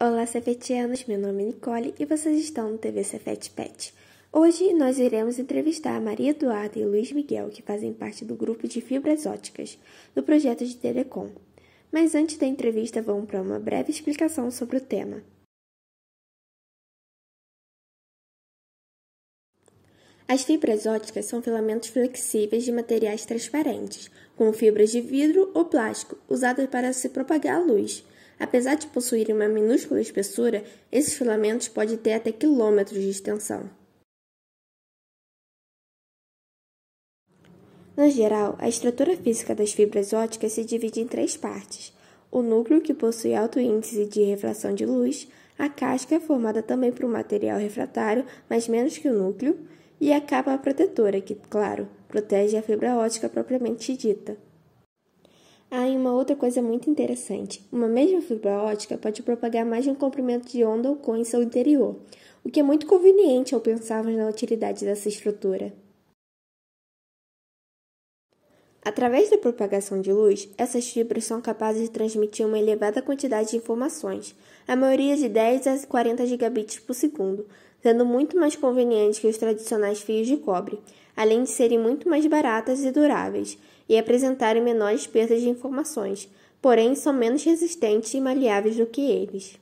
Olá, cefetianos, meu nome é Nicole e vocês estão no TV Cefete Pet. Hoje nós iremos entrevistar a Maria Eduarda e Luiz Miguel, que fazem parte do grupo de fibras óticas do projeto de Telecom. Mas antes da entrevista, vamos para uma breve explicação sobre o tema. As fibras óticas são filamentos flexíveis de materiais transparentes, como fibras de vidro ou plástico, usadas para se propagar a luz. Apesar de possuírem uma minúscula espessura, esses filamentos podem ter até quilômetros de extensão. No geral, a estrutura física das fibras óticas se divide em três partes: o núcleo, que possui alto índice de refração de luz, a casca, formada também por um material refratário, mas menos que o núcleo, e a capa protetora, que, claro, protege a fibra ótica propriamente dita. Ah, e uma outra coisa muito interessante: uma mesma fibra ótica pode propagar mais de um comprimento de onda ou cor em seu interior, o que é muito conveniente ao pensarmos na utilidade dessa estrutura. Através da propagação de luz, essas fibras são capazes de transmitir uma elevada quantidade de informações, a maioria de 10 a 40 gigabits por segundo, sendo muito mais convenientes que os tradicionais fios de cobre, além de serem muito mais baratas e duráveis, e apresentarem menores perdas de informações, porém são menos resistentes e maleáveis do que eles.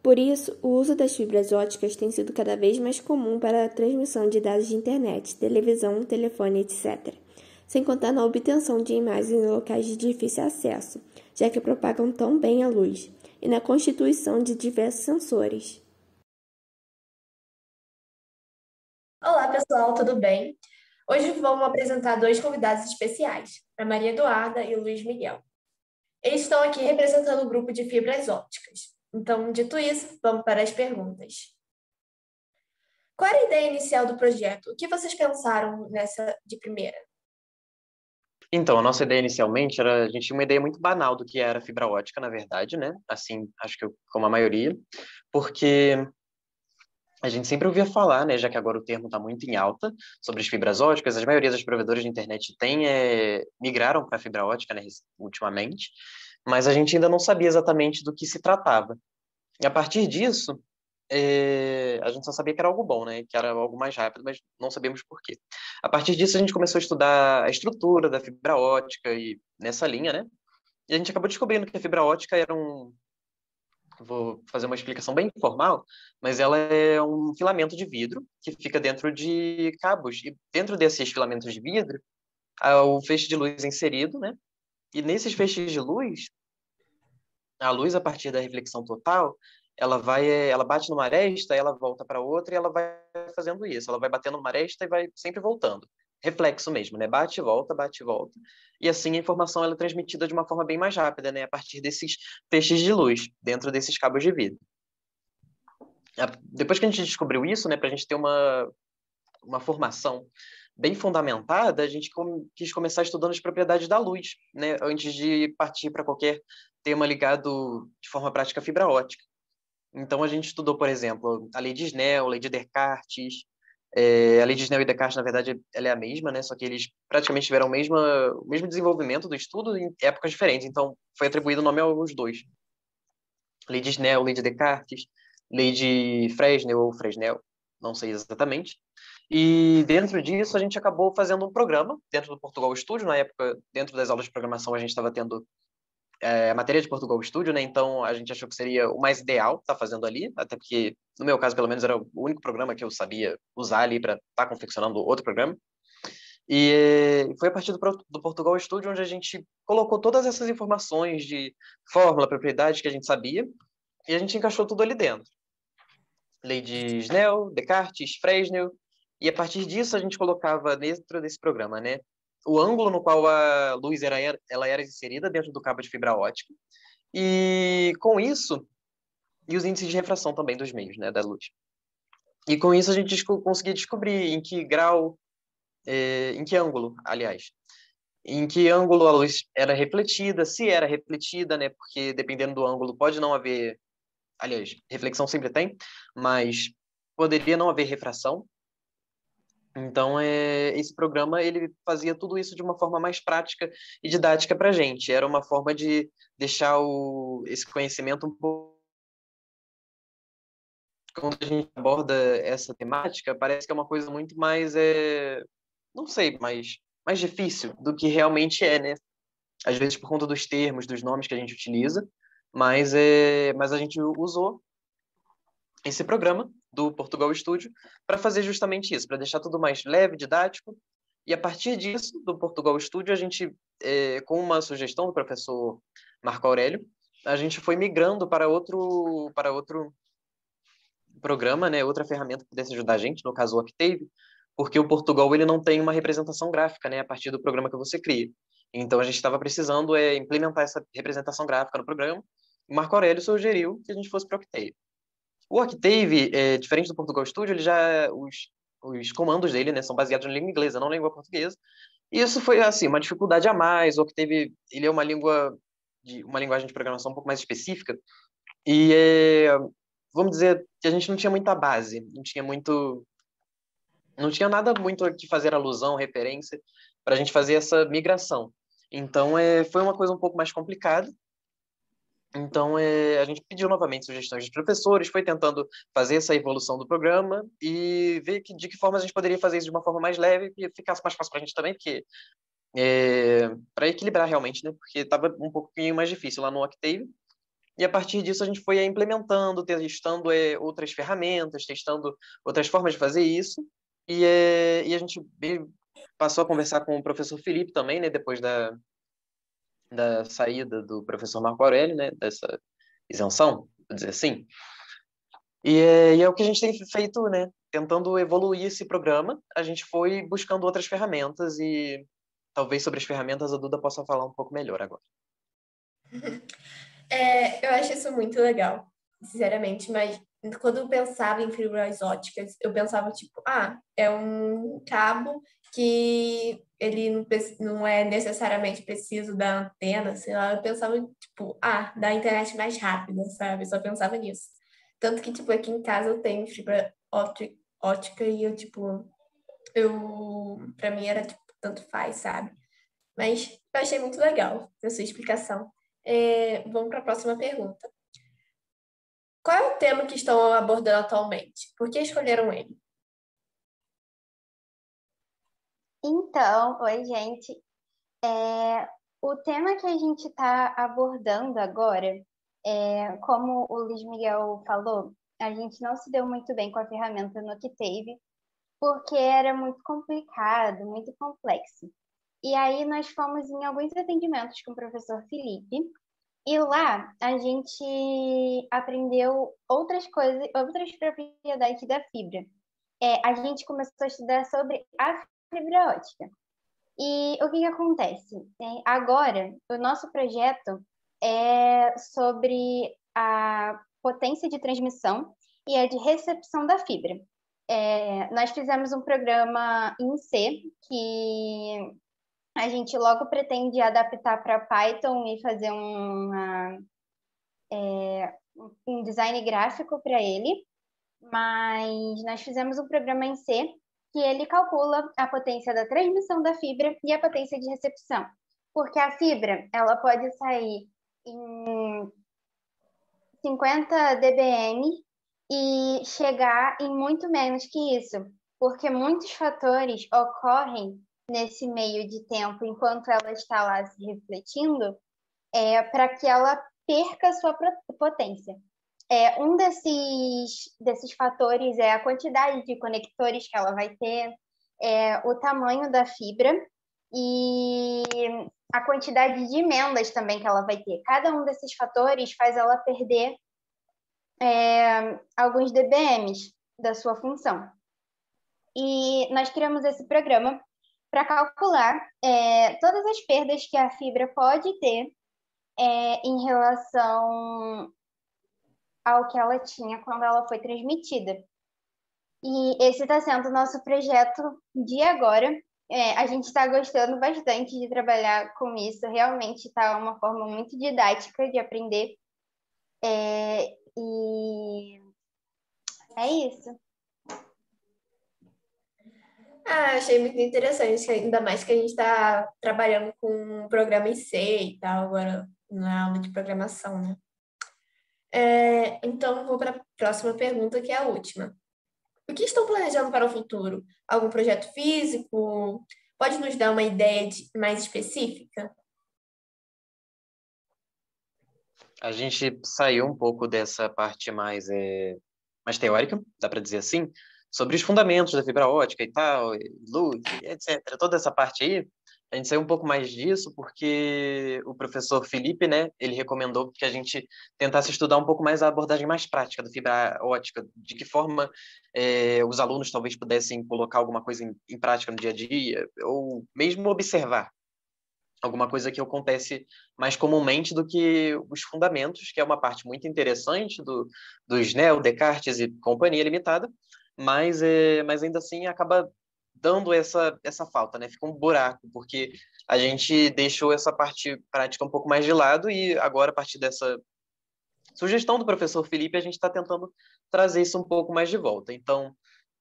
Por isso, o uso das fibras óticas tem sido cada vez mais comum para a transmissão de dados de internet, televisão, telefone, etc., sem contar na obtenção de imagens em locais de difícil acesso, já que propagam tão bem a luz, e na constituição de diversos sensores. Olá, pessoal, tudo bem? Hoje vamos apresentar dois convidados especiais, a Maria Eduarda e o Luiz Miguel. Eles estão aqui representando o grupo de fibras ópticas. Então, dito isso, vamos para as perguntas. Qual era a ideia inicial do projeto? O que vocês pensaram nessa de primeira? Então, a nossa ideia inicialmente era, a gente tinha uma ideia muito banal do que era fibra ótica, na verdade, né? Assim, acho que como a maioria, porque a gente sempre ouvia falar, né, já que agora o termo está muito em alta, sobre as fibras óticas, a maioria dos provedores de internet migraram para a fibra ótica, né, ultimamente, mas a gente ainda não sabia exatamente do que se tratava. E a partir disso, a gente só sabia que era algo bom, né? Que era algo mais rápido, mas não sabíamos por quê. A partir disso, a gente começou a estudar a estrutura da fibra ótica e nessa linha, né? E a gente acabou descobrindo que a fibra ótica era vou fazer uma explicação bem informal, mas ela é um filamento de vidro que fica dentro de cabos. E dentro desses filamentos de vidro, há o feixe de luz inserido, né? E nesses feixes de luz, a luz, a partir da reflexão total, ela bate numa aresta, ela volta para outra e ela vai fazendo isso. Ela vai batendo numa aresta e vai sempre voltando. Reflexo mesmo, né? Bate e volta, bate e volta. E assim a informação ela é transmitida de uma forma bem mais rápida, né? A partir desses feixes de luz, dentro desses cabos de vidro. Depois que a gente descobriu isso, né? Para a gente ter uma formação bem fundamentada, a gente quis começar estudando as propriedades da luz, né? Antes de partir para qualquer tema ligado de forma prática à fibra ótica. Então, a gente estudou, por exemplo, a lei de Snell, a lei de Descartes. A lei de Snell e Descartes, na verdade, ela é a mesma, né? Só que eles praticamente tiveram o mesmo desenvolvimento do estudo em épocas diferentes. Então, foi atribuído o nome aos dois. Lei de Snell, lei de Descartes, lei de Fresnel ou Fresnel, não sei exatamente. E dentro disso, a gente acabou fazendo um programa dentro do Portugal Studio. Na época, dentro das aulas de programação, a gente estava tendo a matéria de Portugal Studio, né? Então a gente achou que seria o mais ideal estar fazendo ali, até porque, no meu caso, pelo menos, era o único programa que eu sabia usar ali para estar confeccionando outro programa. E foi a partir do Portugal Studio onde a gente colocou todas essas informações de fórmula, propriedades que a gente sabia, e a gente encaixou tudo ali dentro. Lei de Snell, Descartes, Fresnel, e a partir disso a gente colocava dentro desse programa, né, o ângulo no qual a luz ela era inserida dentro do cabo de fibra ótica, e com isso, e os índices de refração também dos meios, né, da luz. E com isso a gente conseguia descobrir em que grau, em que ângulo, aliás, em que ângulo a luz era refletida, se era refletida, né, porque dependendo do ângulo pode não haver, aliás, reflexão sempre tem, mas poderia não haver refração. Então, esse programa ele fazia tudo isso de uma forma mais prática e didática para a gente. Era uma forma de deixar esse conhecimento um pouco quando a gente aborda essa temática, parece que é uma coisa muito mais, não sei, mais difícil do que realmente é, né? Às vezes por conta dos termos, dos nomes que a gente utiliza, mas a gente usou esse programa do Portugal Studio para fazer justamente isso, para deixar tudo mais leve, didático. E a partir disso, do Portugal Studio, a gente, com uma sugestão do professor Marco Aurélio, a gente foi migrando para outro programa, né, outra ferramenta que pudesse ajudar a gente, no caso o Octave, porque o Portugal ele não tem uma representação gráfica, né, a partir do programa que você cria. Então a gente estava precisando implementar essa representação gráfica no programa. O Marco Aurélio sugeriu que a gente fosse para o Octave. O Octave, diferente do Portugal Studio, ele já os comandos dele, né, são baseados na língua inglesa, não na língua portuguesa. E isso foi assim uma dificuldade a mais. O Octave, ele é uma linguagem de programação um pouco mais específica e vamos dizer que a gente não tinha muita base, não tinha nada muito a que fazer alusão, referência para a gente fazer essa migração. Então, foi uma coisa um pouco mais complicada. Então, a gente pediu novamente sugestões dos professores, foi tentando fazer essa evolução do programa e ver de que forma a gente poderia fazer isso de uma forma mais leve e ficasse mais fácil para a gente também, porque para equilibrar realmente, né? Porque estava um pouquinho mais difícil lá no Octave. E a partir disso a gente foi implementando, testando outras ferramentas, testando outras formas de fazer isso. E a gente passou a conversar com o professor Felipe também, né? Depois da saída do professor Marco Aurélio, né? Dessa isenção, vou dizer assim. E é o que a gente tem feito, né? Tentando evoluir esse programa, a gente foi buscando outras ferramentas e talvez sobre as ferramentas a Duda possa falar um pouco melhor agora. Eu acho isso muito legal, sinceramente, mas quando eu pensava em fibras óticas, eu pensava, tipo, é um cabo que ele não é necessariamente preciso da antena, sei lá, eu pensava, tipo, da internet mais rápida, sabe? Eu só pensava nisso. Tanto que, tipo, aqui em casa eu tenho fibra ótica e eu, tipo, pra mim era, tipo, tanto faz, sabe? Mas eu achei muito legal a sua explicação. Vamos para a próxima pergunta. Qual é o tema que estão abordando atualmente? Por que escolheram ele? Então, oi, gente. O tema que a gente está abordando agora, como o Luiz Miguel falou, a gente não se deu muito bem com a ferramenta no Octave, porque era muito complicado, muito complexo. E aí nós fomos em alguns atendimentos com o professor Felipe, e lá a gente aprendeu outras coisas, outras propriedades da fibra. A gente começou a estudar sobre a fibra ótica. E o que acontece? Agora, o nosso projeto é sobre a potência de transmissão e a de recepção da fibra. Nós fizemos um programa em C, que a gente logo pretende adaptar para Python e fazer um design gráfico para ele, mas nós fizemos um programa em C que ele calcula a potência da transmissão da fibra e a potência de recepção, porque a fibra ela pode sair em 50 dBm e chegar em muito menos que isso, porque muitos fatores ocorrem nesse meio de tempo enquanto ela está lá se refletindo, para que ela perca sua potência. Um desses fatores é a quantidade de conectores que ela vai ter, o tamanho da fibra e a quantidade de emendas também que ela vai ter. Cada um desses fatores faz ela perder alguns dBms da sua função. E nós criamos esse programa para calcular todas as perdas que a fibra pode ter em relação ao que ela tinha quando ela foi transmitida. E esse está sendo o nosso projeto de agora. A gente está gostando bastante de trabalhar com isso. Realmente está uma forma muito didática de aprender. E é isso. Achei muito interessante, ainda mais que a gente está trabalhando com um programa em C e tal, agora na aula de programação, né? Então, vou para a próxima pergunta, que é a última. O que estão planejando para o futuro? Algum projeto físico? Pode nos dar uma ideia mais específica? A gente saiu um pouco dessa parte mais teórica, dá para dizer assim, sobre os fundamentos da fibra ótica e tal, e luz, e etc. Toda essa parte aí, a gente saiu um pouco mais disso porque o professor Felipe, né, ele recomendou que a gente tentasse estudar um pouco mais a abordagem mais prática da fibra ótica, de que forma os alunos talvez pudessem colocar alguma coisa em prática no dia a dia, ou mesmo observar alguma coisa que acontece mais comumente do que os fundamentos, que é uma parte muito interessante dos Neo, Descartes e Companhia Limitada, mas ainda assim acaba dando essa falta, né? Fica um buraco, porque a gente deixou essa parte prática um pouco mais de lado e agora, a partir dessa sugestão do professor Felipe, a gente está tentando trazer isso um pouco mais de volta. Então,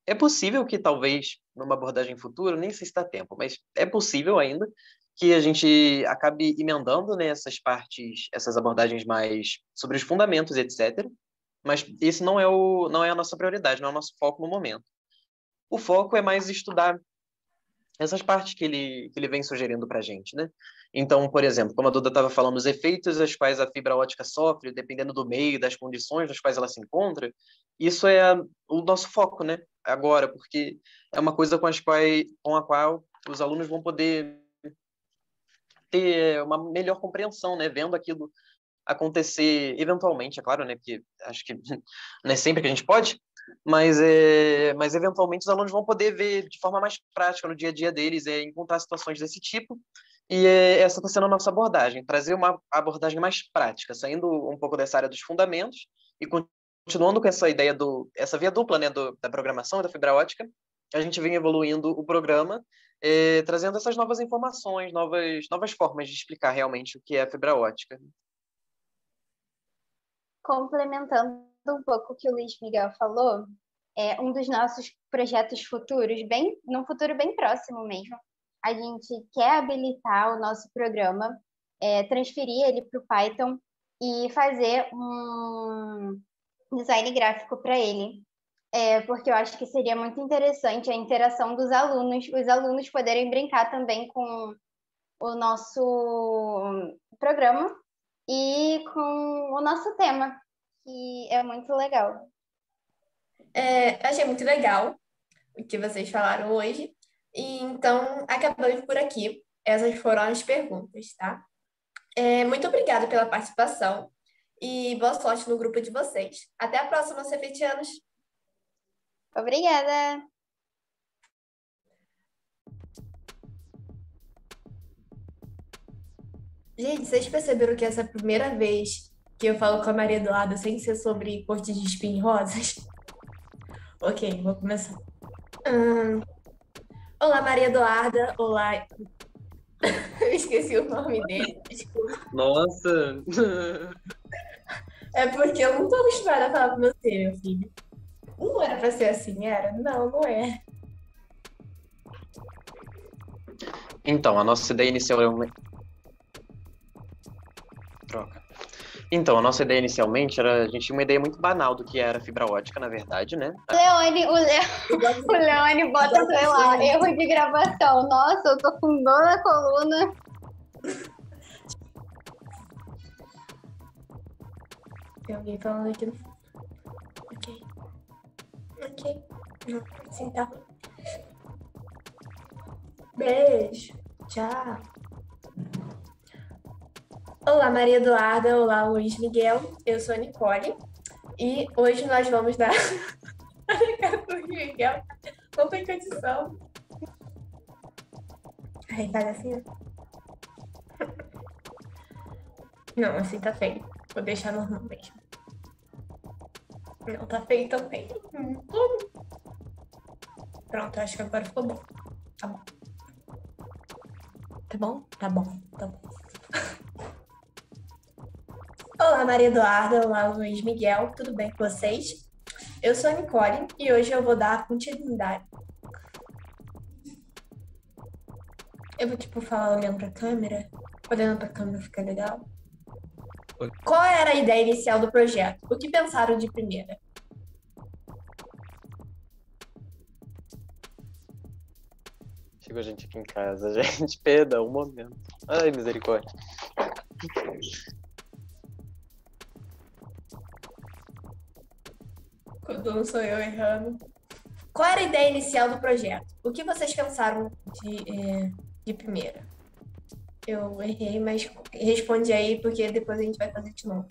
é possível que talvez, numa abordagem futura, nem sei se dá tempo, mas é possível ainda que a gente acabe emendando, né, essas partes, essas abordagens mais sobre os fundamentos, etc. Mas isso não é a nossa prioridade, não é o nosso foco no momento. O foco é mais estudar essas partes que ele vem sugerindo para a gente, né? Então, por exemplo, como a Duda estava falando, os efeitos aos quais a fibra ótica sofre, dependendo do meio, das condições nas quais ela se encontra, isso é o nosso foco, né? Agora, porque é uma coisa com a qual os alunos vão poder ter uma melhor compreensão, né? Vendo aquilo acontecer eventualmente, é claro, né? Porque acho que não é sempre que a gente pode, mas eventualmente os alunos vão poder ver de forma mais prática no dia a dia deles, encontrar situações desse tipo. E essa está sendo a nossa abordagem, trazer uma abordagem mais prática, saindo um pouco dessa área dos fundamentos e continuando com essa ideia essa via dupla, né, da programação e da fibra ótica. A gente vem evoluindo o programa, trazendo essas novas informações, novas formas de explicar realmente o que é a fibra ótica. Complementando um pouco o que o Luiz Miguel falou, um dos nossos projetos futuros, num futuro bem próximo mesmo, a gente quer habilitar o nosso programa, transferir ele para o Python e fazer um design gráfico para ele. Porque eu acho que seria muito interessante a interação dos alunos, os alunos poderem brincar também com o nosso programa e com o nosso tema, que é muito legal. Achei muito legal o que vocês falaram hoje. E então, acabamos por aqui. Essas foram as perguntas, tá? Muito obrigada pela participação e boa sorte no grupo de vocês. Até a próxima, cefetianos. Obrigada! Gente, vocês perceberam que essa é a primeira vez que eu falo com a Maria Eduarda sem ser sobre corte de espinhos rosas? Ok, vou começar. Olá, Maria Eduarda. Olá. Eu esqueci o nome dele. Desculpa. Nossa! É porque eu não tô acostumada a falar com você, meu filho. Não era pra ser assim, era? Não, não é. Então, a nossa ideia inicial Então, a nossa ideia inicialmente a gente tinha uma ideia muito banal do que era fibra ótica, na verdade, né? O Leone bota, sei lá, erro de gravação. Nossa, eu tô com dor na coluna. Tem alguém falando aqui no fundo. Ok. Não, assim tá. Beijo. Tchau. Olá, Maria Eduarda. Olá, Luiz Miguel. Eu sou a Nicole. E hoje nós vamos dar... Luiz Miguel, não tem condição. Ai, faz assim, né? Não, assim tá feio. Vou deixar normal mesmo. Não, tá feio também. Pronto, acho que agora ficou bom. Tá bom. Tá bom? Tá bom, tá bom. Olá, Maria Eduarda. Olá, Luiz Miguel. Tudo bem com vocês? Eu sou a Nicole e hoje eu vou dar continuidade. Eu vou, falar olhando pra câmera. Olhando pra câmera fica legal. Qual era a ideia inicial do projeto? O que pensaram de primeira? Chegou a gente aqui em casa, gente. Perdão, um momento. Ai, misericórdia. Quando não sou eu errando. Qual era a ideia inicial do projeto? O que vocês pensaram de primeira? Eu errei, mas responde aí, porque depois a gente vai fazer de novo.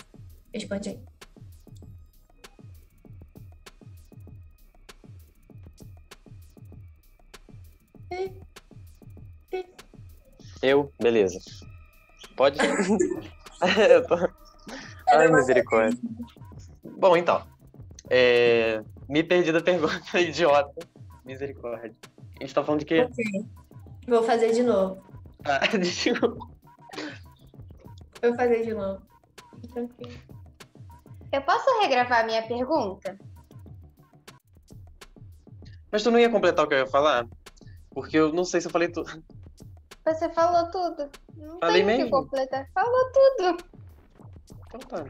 Responde aí. Beleza. Pode? Eu tô... Ai, misericórdia. Bom, então. Me perdi da pergunta, idiota. Misericórdia. A gente tá falando de quê? Ok. Vou fazer de novo. Ah, desculpa. Vou fazer de novo. Tranquilo. Eu posso regravar a minha pergunta? Mas tu não ia completar o que eu ia falar? Porque eu não sei se eu falei tudo. Você falou tudo. Não Falei tem o que mesmo? completar. Falou tudo. Então tá.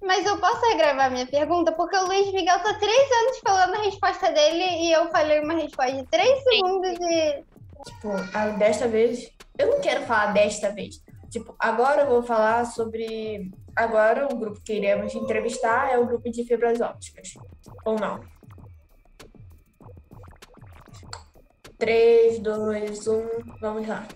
Mas eu posso regravar a minha pergunta? Porque o Luiz Miguel tá 3 anos falando a resposta dele e eu falei uma resposta de 3 segundos e... Tipo, desta vez... Eu não quero falar desta vez. Tipo, agora eu vou falar sobre... Agora o grupo que iremos entrevistar é o grupo de fibras ópticas. Ou não? 3, 2, 1... Vamos lá.